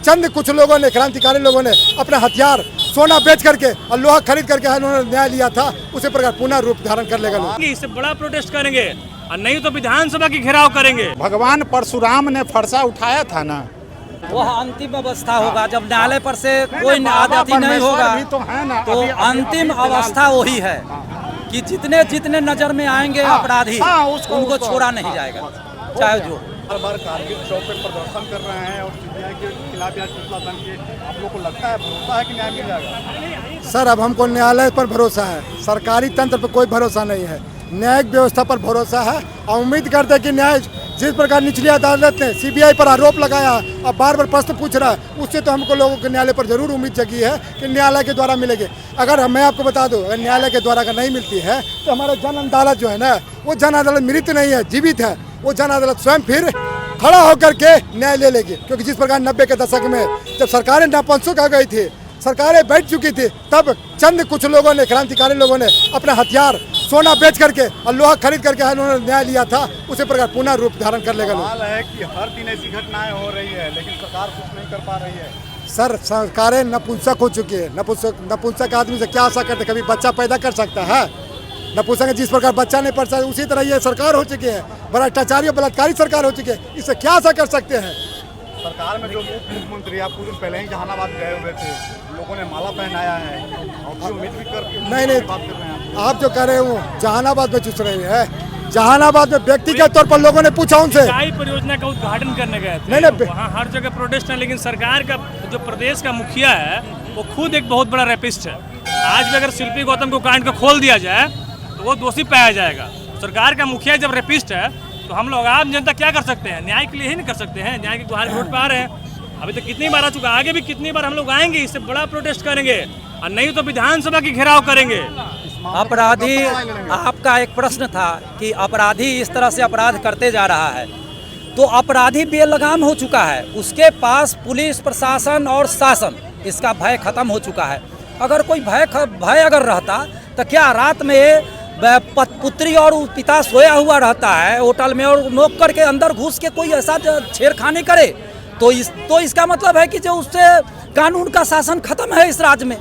चंद कुछ लोगों ने, क्रांतिकारी लोगों ने अपने हथियार सोना बेच करके और लोहा खरीद करके उन्होंने न्याय लिया था, उसी प्रकार पुनः रूप धारण कर लेगा लोग। इससे बड़ा प्रोटेस्ट करेंगे और नहीं तो विधानसभा की घेराव करेंगे। भगवान परशुराम ने फरसा उठाया था ना, वह अंतिम अवस्था होगा जब न्यायालय पर से कोई आजादी नहीं होगा तो अंतिम अवस्था वही है कि जितने जितने नजर में आएंगे अपराधी उनको छोड़ा नहीं जाएगा, चाहे जो। हर बार कारगिल चौक पे प्रदर्शन कर रहे हैं और सीबीआई के खिलाफ या फैसला दल के, आप लोग को लगता है, भरोसा है कि न्याय मिल जाएगा? सर, अब हमको न्यायालय पर भरोसा है, सरकारी तंत्र पर कोई भरोसा नहीं है, न्यायिक व्यवस्था पर भरोसा है और उम्मीद करते हैं कि न्याय जिस प्रकार निचली अदालत ने सीबीआई पर आरोप लगाया और बार बार प्रश्न पूछ रहा है, उससे तो हमको लोगों के न्यायालय पर जरूर उम्मीद जगी है कि न्यायालय के द्वारा मिलेगी। अगर मैं आपको बता दूं, अगर न्यायालय के द्वारा अगर नहीं मिलती है तो हमारा जन अदालत जो है ना, वो जन अदालत मृत नहीं है, जीवित है। वो जन अदालत स्वयं फिर खड़ा होकर के न्याय ले लेगी, क्योंकि जिस प्रकार 90 के दशक में जब सरकारें नपुंसक हो गई थी, सरकारें बैठ चुकी थी, तब चंद कुछ लोगों ने, क्रांतिकारी लोगों ने अपने हथियार सोना बेच करके और लोहा खरीद करके उन्होंने न्याय लिया था, उसी प्रकार पुनः रूप धारण कर लेगा। सवाल है कि हर दिन ऐसी घटनाएं हो रही है लेकिन सरकार कुछ नहीं कर पा रही है। सर, सरकारें नपुंसक हो चुकी है। नपुंसक आदमी से क्या आशा करते? कभी बच्चा पैदा कर सकता है? नपुंसक जिस प्रकार बच्चा नहीं पढ़ सकता, उसी तरह ये सरकार हो चुकी है, भ्रष्टाचारी और बलात्कारी सरकार हो चुकी है। इससे क्या आशा कर सकते हैं? सरकार में जो उप मुख्यमंत्री आप कुछ दिन पहले ही जहानाबाद गए हुए थे, लोगों ने माला पहनाया है और उम्मीद भी कर नहीं, आप जो कह रहे हो जहानाबाद में चुस रही है, जहानाबाद में व्यक्तिगत तौर पर लोगों ने पूछा उनसे, सिंचाई परियोजना का उद्घाटन करने गए थे। नहीं, वहाँ हर जगह प्रोटेस्ट है, लेकिन सरकार का जो प्रदेश का मुखिया है वो खुद एक बहुत बड़ा रेपिस्ट है। आज भी अगर शिल्पी गौतम को कांड को खोल दिया जाए तो वो दोषी पाया जाएगा। सरकार का मुखिया जब रेपिस्ट है तो हम लोग आम जनता क्या कर सकते हैं? न्याय के लिए ही नहीं कर सकते हैं। न्याय की गुहार रोड पे आ रहे हैं, अभी तो कितनी बार आ चुका, आगे भी कितनी बार हम लोग आएंगे, इससे बड़ा प्रोटेस्ट करेंगे और नहीं तो विधानसभा की घेराव करेंगे। अपराधी, आपका एक प्रश्न था कि अपराधी इस तरह से अपराध करते जा रहा है, तो अपराधी बेलगाम हो चुका है, उसके पास पुलिस प्रशासन और शासन इसका भय खत्म हो चुका है। अगर कोई भय अगर रहता तो क्या रात में पुत्री और पिता सोया हुआ रहता है होटल में और नौकर के अंदर घुस के कोई ऐसा छेड़खानी करे तो इसका मतलब है कि जो उससे कानून का शासन खत्म है इस राज्य में,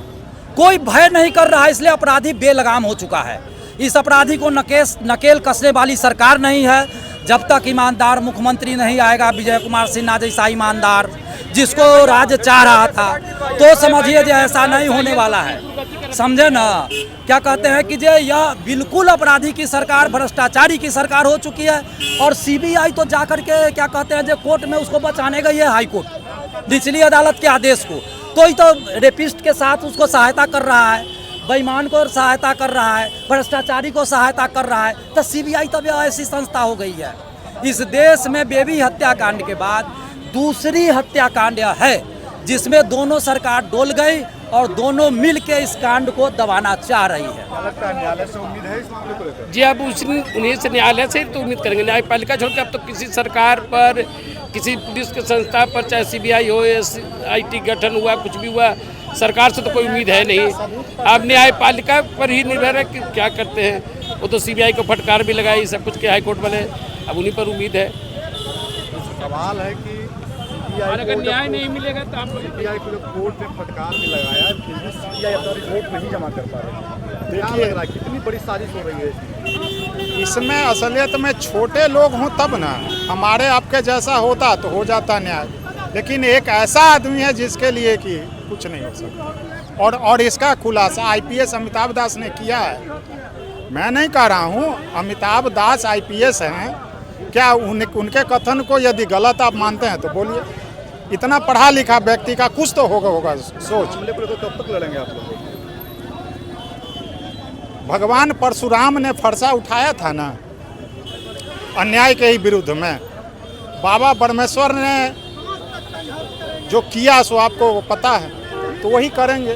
कोई भय नहीं कर रहा है, इसलिए अपराधी बेलगाम हो चुका है। इस अपराधी को नकेल कसने वाली सरकार नहीं है। जब तक ईमानदार मुख्यमंत्री नहीं आएगा, विजय कुमार सिन्हा जैसा ईमानदार जिसको राज्य चाह रहा था, तो समझिए जो ऐसा नहीं होने वाला है, समझे ना? क्या कहते हैं कि जो यह बिल्कुल अपराधी की सरकार, भ्रष्टाचारी की सरकार हो चुकी है और सीबीआई तो जाकर के क्या कहते हैं जो कोर्ट में उसको बचाने गई है, हाई कोर्ट निचली अदालत के आदेश को, तो ही तो रेपिस्ट के साथ उसको सहायता कर रहा है, बेईमान को सहायता कर रहा है, भ्रष्टाचारी को सहायता कर रहा है, तो सीबीआई तब ऐसी संस्था हो गई है। इस देश में बेबी हत्याकांड के बाद दूसरी हत्याकांड है जिसमें दोनों सरकार डोल गई और दोनों मिल के इस कांड को दबाना चाह रही है। न्यायालय से उम्मीद है इस मामले को लेकर? जी, अब उन्हीं से न्यायालय से तो उम्मीद करेंगे, न्यायपालिका छोड़ के अब तो किसी सरकार पर, किसी पुलिस के संस्था पर, चाहे सीबीआई हो, SIT गठन हुआ, कुछ भी हुआ, सरकार से तो कोई उम्मीद है नहीं। अब न्यायपालिका पर ही निर्भर है कि क्या करते हैं। वो तो सीबीआई को फटकार भी लगाई सब कुछ के हाईकोर्ट वाले, अब उन्हीं पर उम्मीद है। सवाल है कि अगर न्याय नहीं मिलेगा तो आप सीबीआई को कोर्ट ने फटकार भी लगाया, फिर भी सीबीआई अपना रिपोर्ट नहीं जमा कर पा रही। देखिए कितनी बड़ी साजिश हो रही है इसमें असलियत में छोटे लोग हों तब ना, हमारे आपके जैसा होता तो हो जाता न्याय, लेकिन एक ऐसा आदमी है जिसके लिए कि कुछ नहीं हो सकता। और इसका खुलासा IPS अमिताभ दास ने किया है। मैं नहीं कह रहा हूँ, अमिताभ दास IPS हैं, क्या उनके कथन को यदि गलत आप मानते हैं तो बोलिए। इतना पढ़ा लिखा व्यक्ति का कुछ तो होगा सोच। तो कब तक लड़ेंगे आप लोग? भगवान परशुराम ने फरसा उठाया था ना अन्याय के ही विरुद्ध में, बाबा परमेश्वर ने जो किया सो आपको पता है, तो वही करेंगे,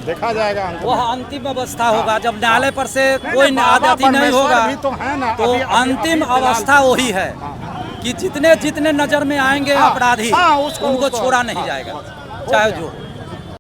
देखा जाएगा। वह अंतिम अवस्था होगा जब न्यायालय पर से कोई आजादी नहीं होगा तो अंतिम अवस्था वही है कि जितने जितने नजर में आएंगे अपराधी उनको छोड़ा नहीं जाएगा, चाहे जो।